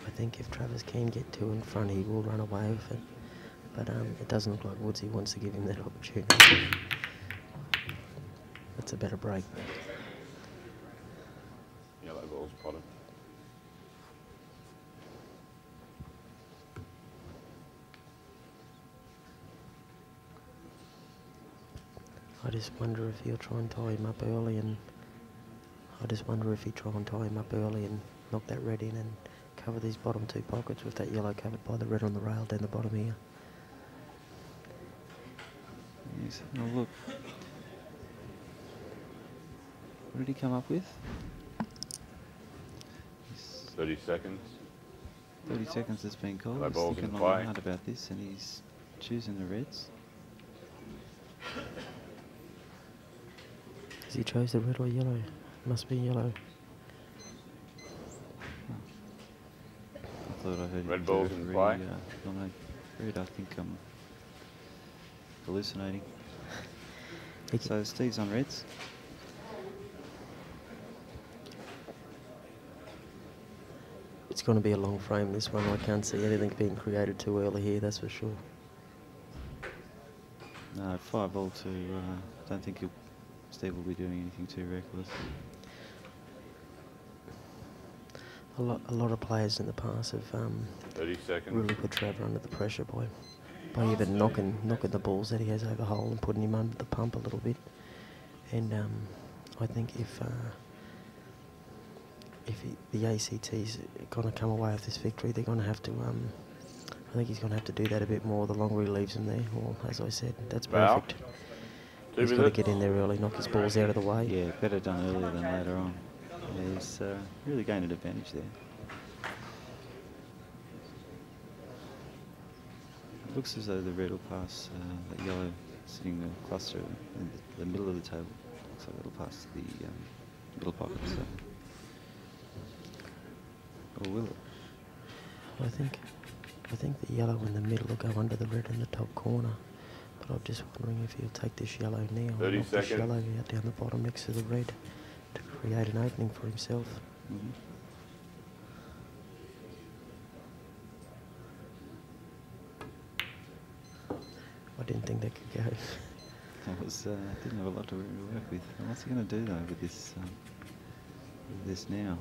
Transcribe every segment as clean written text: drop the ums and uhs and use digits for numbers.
I think if Travis can get two in front, he will run away with it. But it doesn't look like Woodsy wants to give him that opportunity. That's a better break. Yellow ball spotted. I just wonder if he'll try and tie him up early, and I just wonder if he'll try and tie him up early and knock that red in and cover these bottom two pockets with that yellow covered by the red on the rail down the bottom here. He's having a look. What did he come up with? 30 seconds. 30 seconds has been called. No He's balls thinking in long play. and hard about this, and he's choosing the reds. Has he chose the red or yellow? Must be yellow. I thought I heard Red balls in play. Nominate red. I think I'm hallucinating. So Steve's on reds. It's going to be a long frame, this one. I can't see anything being created too early here, that's for sure. No, 5-ball to. Don't think Steve will be doing anything too reckless. A lot of players in the past have 30 seconds. really put Trevor under the pressure by even knocking the balls that he has over hole and putting him under the pump a little bit. And I think if the ACT's going to come away with this victory, they're going to have to. I think he's going to have to do that a bit more the longer he leaves him there. Well, as I said, that's perfect. He's got to get in there early, knock his balls out of the way. Yeah, better done earlier than later on. Yeah, he's really gained an advantage there. It looks as though the red will pass that yellow sitting in the cluster in the middle of the table. Looks like it'll pass the middle pocket. So. Or will it? I think the yellow in the middle will go under the red in the top corner. But I'm just wondering if he'll take this yellow now 30 and knock this seconds. yellow out down the bottom next to the red to create an opening for himself. Mm-hmm. I didn't think that could go. That was didn't have a lot to work with. And what's he going to do though with this now?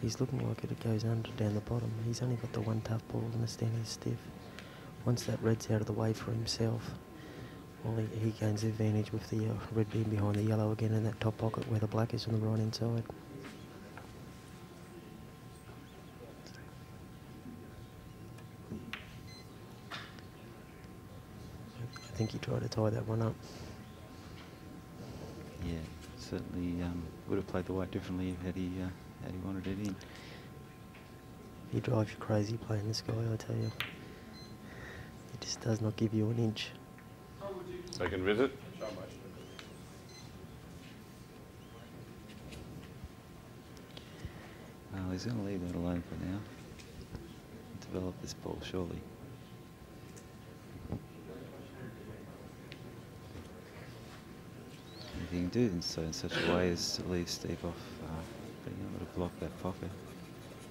He's looking like it goes under down the bottom. He's only got the one tough ball and the stand is stiff. Once that red's out of the way for himself, well, he gains the advantage with the red being behind the yellow again in that top pocket where the black is on the right hand side. I think he tried to tie that one up. Yeah, certainly would have played the white differently had he wanted it in. He drives you crazy playing this guy, I tell you. He just does not give you an inch. Second visit. Well, he's going to leave that alone for now. Develop this ball, surely. If he can do it in such a way as to leave Steve off being able to block that pocket,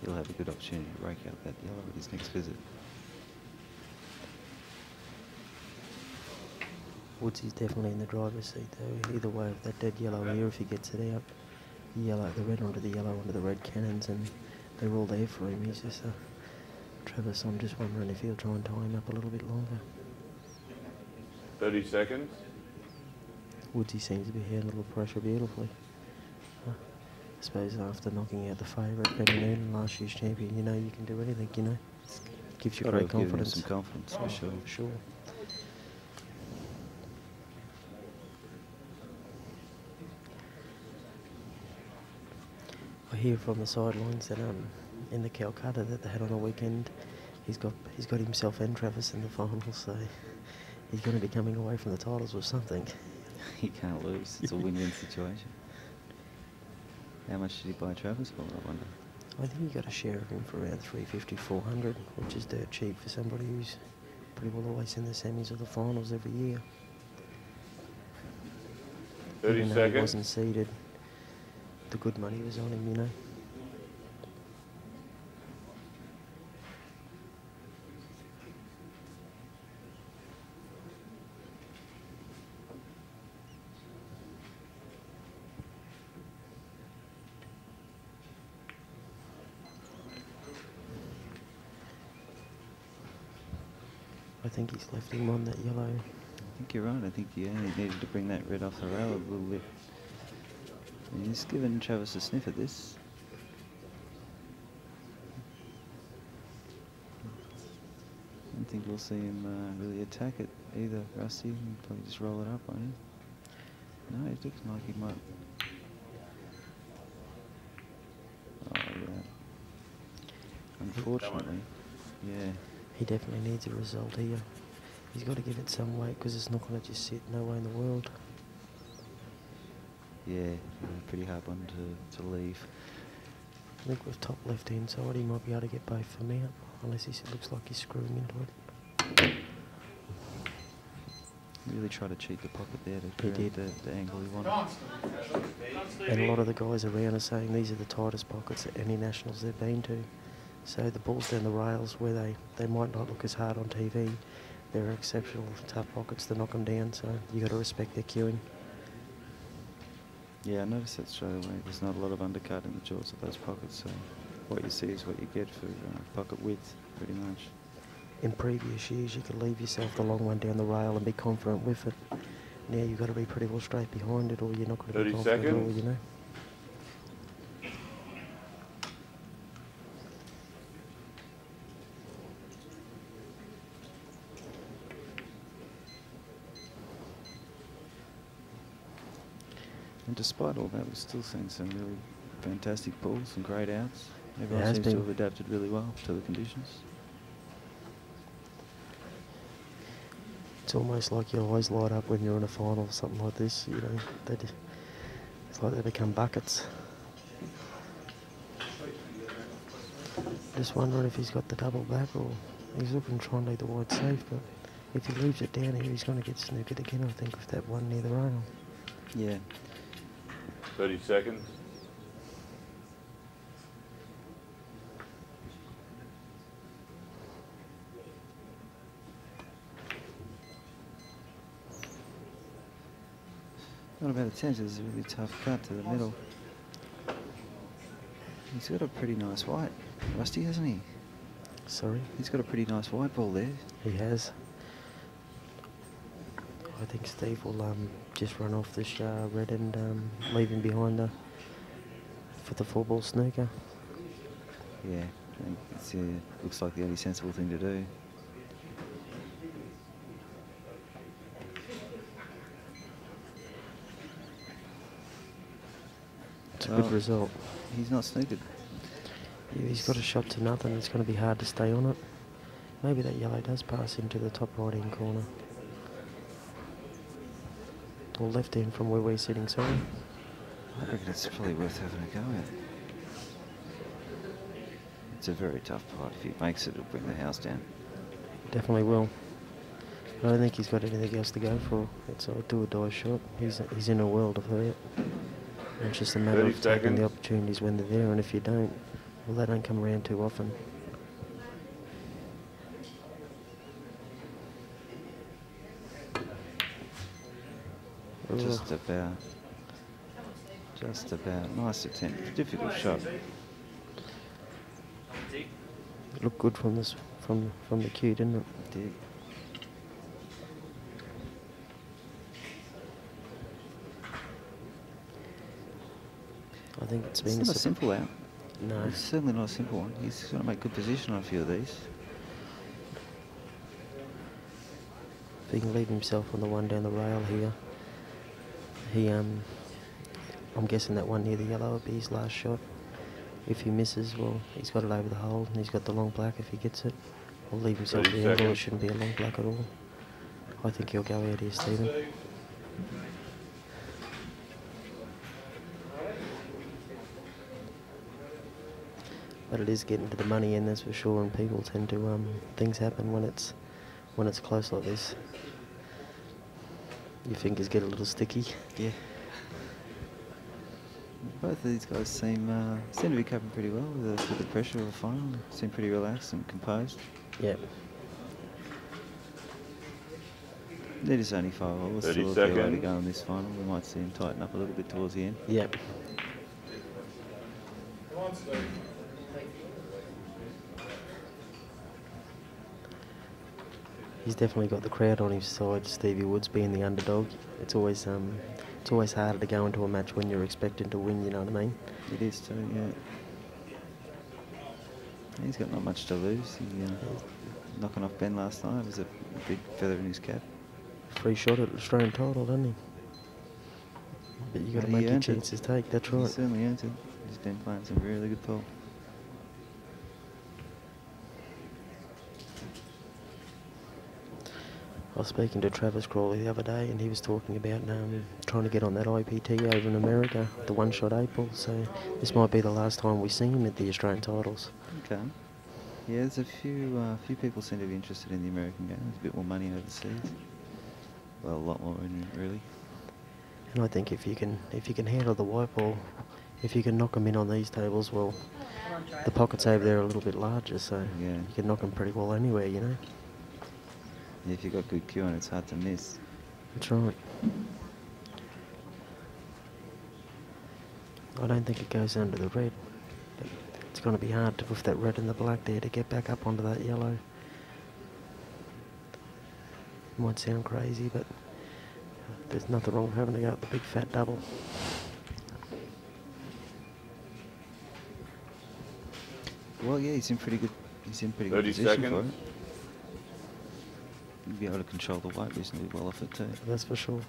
he'll have a good opportunity to rake out that yellow at his next visit. Woodsy's definitely in the driver's seat though. Either way, with that dead yellow here, if he gets it out, the red onto the yellow onto the red cannons, and they're all there for him. He's just Travis. I'm just wondering if he'll try and tie him up a little bit longer. 30 seconds. Woodsy seems to be handling the pressure beautifully. I suppose after knocking out the favourite, Benny Noonan, last year's champion, you know you can do anything. You know, gives you great confidence. Some confidence for sure. Sure. I hear from the sidelines that in the Calcutta that they had on the weekend, he's got himself and Travis in the finals, so he's going to be coming away from the titles with something. He can't lose. It's a win-win situation. How much did he buy Travis for, I wonder? I think he got a share of him for around 350, 400, which is dirt cheap for somebody who's pretty well always in the semis or the finals every year. 30 Even though seconds. he wasn't seeded, the good money was on him, you know. think he's left him on that yellow. I think you're right. I think you only needed to bring that red off the rail a little bit. And he's given Travis a sniff at this. I don't think we'll see him really attack it either, Rusty. He'll probably just roll it up on him. No, it looks like he might. Oh, yeah. Unfortunately, yeah. He definitely needs a result here. He's got to give it some weight because it's not going to just sit no way in the world. Yeah, pretty hard one to leave. I think with top left hand side he might be able to get both of them out, unless he looks like he's screwing into it. Really try to cheat the pocket there to create the angle he wanted. And a lot of the guys around are saying these are the tightest pockets at any nationals they've been to. So the balls down the rails where they might not look as hard on TV, they're exceptional tough pockets to knock them down, so you got to respect their cueing. Yeah, I noticed that straight away. There's not a lot of undercut in the jaws of those pockets, so what you see is what you get for pocket width, pretty much. In previous years, you could leave yourself the long one down the rail and be confident with it. Now you've got to be pretty well straight behind it, or you're not going to be 30 confident at all, seconds. you know. And despite all that, we're still seeing some really fantastic balls, some great outs. Everyone has seems to been. have adapted really well to the conditions. It's almost like your eyes light up when you're in a final or something like this, you know. It's like they become buckets. Just wondering if he's got the double back, or he's looking to try and leave the wide safe, but if he leaves it down here, he's going to get snookered again, I think, with that one near the rail. Yeah. 30 seconds. Not about a 10, there's a really tough cut to the middle. He's got a pretty nice white, Rusty, hasn't he? Sorry? He's got a pretty nice white ball there. He has. I think Steve will just run off this red and leave him behind for the 4-ball snooker. Yeah, I think it's looks like the only sensible thing to do. It's a good result. He's not snookered. Yeah, he's got a shot to nothing. It's going to be hard to stay on it. Maybe that yellow does pass into the top right-hand corner. Or left hand from where we're sitting, sorry. I reckon it's probably worth having a go at. It's a very tough putt. If he makes it, it'll bring the house down. Definitely will. I don't think he's got anything else to go for. It's a do-or-die shot. He's in a world of hurt. And it's just a matter 30 of taking seconds. the opportunities when they're there, and if you don't, well, they don't come around too often. Just about. Just about. Nice attempt. Difficult shot. It looked good from this from the cue, didn't it? It did. I think it's It's been not a simple out. No. It's certainly not a simple one. He's going to make good position on a few of these. If he can leave himself on the one down the rail here, I'm guessing that one near the yellow will be his last shot. If he misses, well, he's got it over the hole, and he's got the long black if he gets it. Or leave himself 30 the angle, it seconds. shouldn't be a long black at all. I think he'll go out here, Stephen. But it is getting to the money end, that's for sure, and people tend to, things happen when it's close like this. Your fingers get a little sticky. Yeah. Both of these guys seem to be coping pretty well with the pressure of the final. Seem pretty relaxed and composed. Yep. They're just only 5 holes. 30 Still a fair way to seconds. go in this final. We might see him tighten up a little bit towards the end. Yep. He's definitely got the crowd on his side. Stevie Woods being the underdog. It's always harder to go into a match when you're expecting to win. You know what I mean? It is too, yeah. He's got not much to lose. He, knocking off Ben last night was a big feather in his cap. Free shot at Australian title, doesn't he? But you got to make your chances take. That's right. He certainly earned it. He's been playing some really good ball. I was speaking to Travis Crawley the other day, and he was talking about trying to get on that IPT over in America, the one-shot April. So this might be the last time we see him at the Australian titles. Okay. Yeah, there's a few people seem to be interested in the American game. There's a bit more money overseas. Well, a lot more, really. And I think if you can handle the white ball, if you can knock them in on these tables, well, the pockets over there are a little bit larger, so Yeah. you can knock them pretty well anywhere, you know. Yeah, if you've got good cue on, it's hard to miss. That's right. I don't think it goes under the red. But it's going to be hard to, with that red and the black there, to get back up onto that yellow. Might sound crazy, but there's nothing wrong with having to go up the big fat double. Well, yeah, he's in pretty good. He's in pretty good 30 position seconds. for it. He'll be able to control the white reasonably well off it too. That's for sure.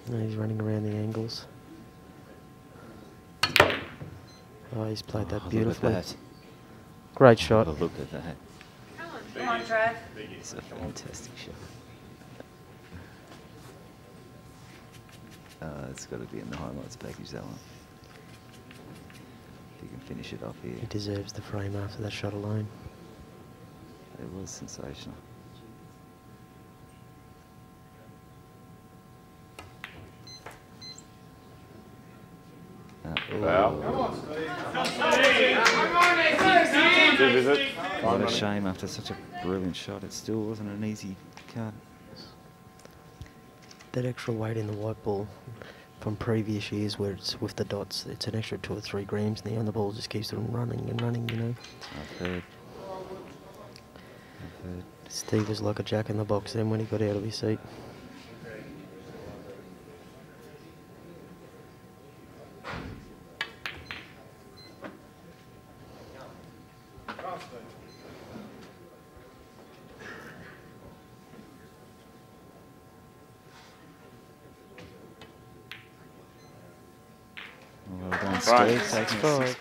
And he's running around the angles. Oh, he's played that beautifully. Look at that. Great shot. Oh, look at that. Come on, Trav. It's a fantastic shot. It's got to be in the highlights package, that one. If you can finish it off here. He deserves the frame after that shot alone. It was sensational. Foul. What a shame after such a brilliant shot. It still wasn't an easy cut. That extra weight in the white ball from previous years where it's with the dots, it's an extra 2 or 3 grams now, and the ball just keeps on running and running, you know. I've heard. Steve was like a jack in the box then when he got out of his seat. Well done, Right. Steve. Taking Five. a 6